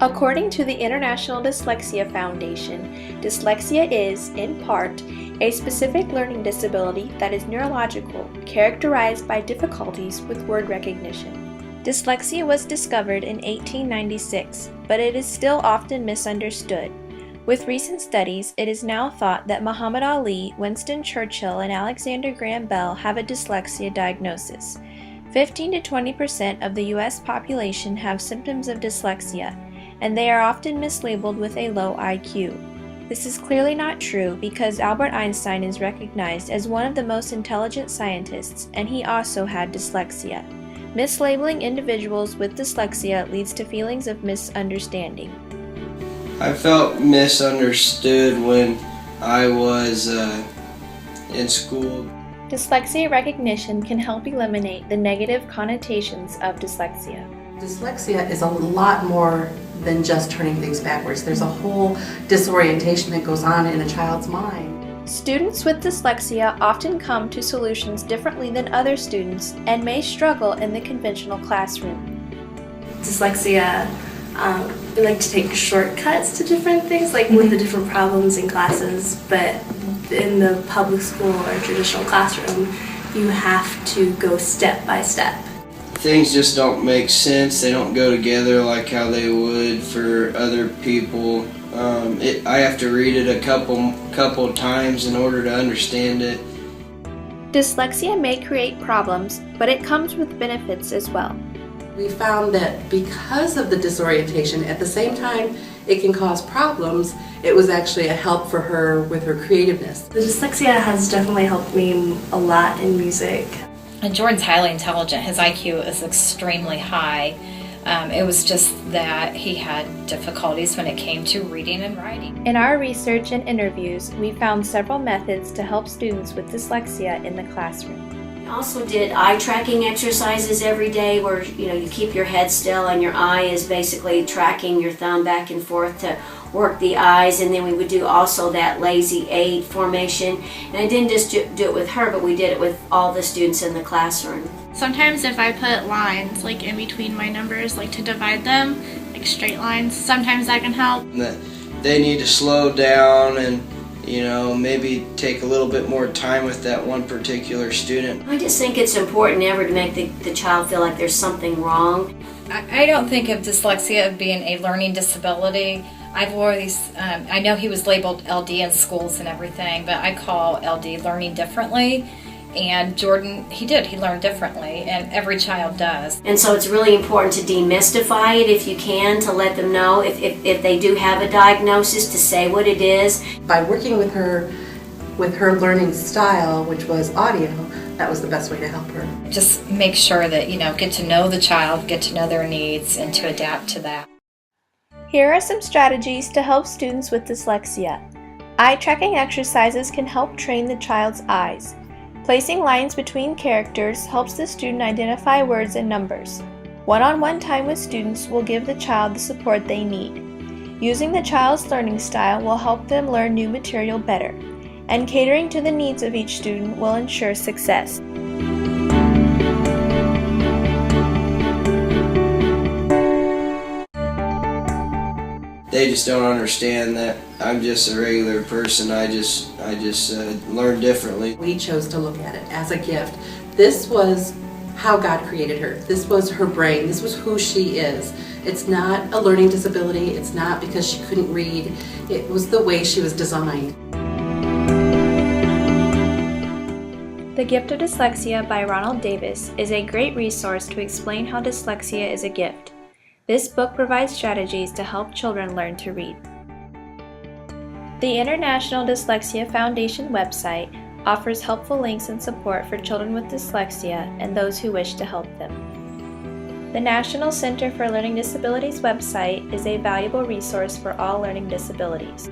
According to the International Dyslexia Foundation, dyslexia is, in part, a specific learning disability that is neurological, characterized by difficulties with word recognition. Dyslexia was discovered in 1896, but it is still often misunderstood. With recent studies, it is now thought that Muhammad Ali, Winston Churchill, and Alexander Graham Bell have a dyslexia diagnosis. 15 to 20% of the U.S. population have symptoms of dyslexia, and they are often mislabeled with a low IQ. This is clearly not true because Albert Einstein is recognized as one of the most intelligent scientists, and he also had dyslexia. Mislabeling individuals with dyslexia leads to feelings of misunderstanding. I felt misunderstood when I was in school. Dyslexia recognition can help eliminate the negative connotations of dyslexia. Dyslexia is a lot more than just turning things backwards. There's a whole disorientation that goes on in a child's mind. Students with dyslexia often come to solutions differently than other students and may struggle in the conventional classroom. Dyslexia, we like to take shortcuts to different things, like with the different problems in classes, but in the public school or traditional classroom, you have to go step by step. Things just don't make sense. They don't go together like how they would for other people. I have to read it a couple times in order to understand it. Dyslexia may create problems, but it comes with benefits as well. We found that because of the disorientation, at the same time it can cause problems, it was actually a help for her with her creativeness. The dyslexia has definitely helped me a lot in music. And Jordan's highly intelligent. His IQ is extremely high. It was just that he had difficulties when it came to reading and writing. In our research and interviews, we found several methods to help students with dyslexia in the classroom. We also did eye tracking exercises every day where you keep your head still and your eye is basically tracking your thumb back and forth to work the eyes, and then we would do also that lazy 8 formation. And I didn't just do it with her, but we did it with all the students in the classroom. Sometimes if I put lines like in between my numbers, like to divide them, like straight lines, sometimes that can help. That they need to slow down and maybe take a little bit more time with that one particular student. I just think it's important never to make the child feel like there's something wrong. I don't think of dyslexia as being a learning disability. I've always, I know he was labeled LD in schools and everything, but I call LD learning differently. And Jordan, he learned differently, and every child does. And so it's really important to demystify it if you can, to let them know if they do have a diagnosis, to say what it is. By working with her learning style, which was audio, that was the best way to help her. Just make sure that, get to know the child, get to know their needs, and to adapt to that. Here are some strategies to help students with dyslexia. Eye tracking exercises can help train the child's eyes. Placing lines between characters helps the student identify words and numbers. One-on-one time with students will give the child the support they need. Using the child's learning style will help them learn new material better, and catering to the needs of each student will ensure success. They just don't understand that I'm just a regular person. I just learn differently. We chose to look at it as a gift. This was how God created her. This was her brain. This was who she is. It's not a learning disability. It's not because she couldn't read. It was the way she was designed. The Gift of Dyslexia by Ronald Davis is a great resource to explain how dyslexia is a gift. This book provides strategies to help children learn to read. The International Dyslexia Foundation website offers helpful links and support for children with dyslexia and those who wish to help them. The National Center for Learning Disabilities website is a valuable resource for all learning disabilities.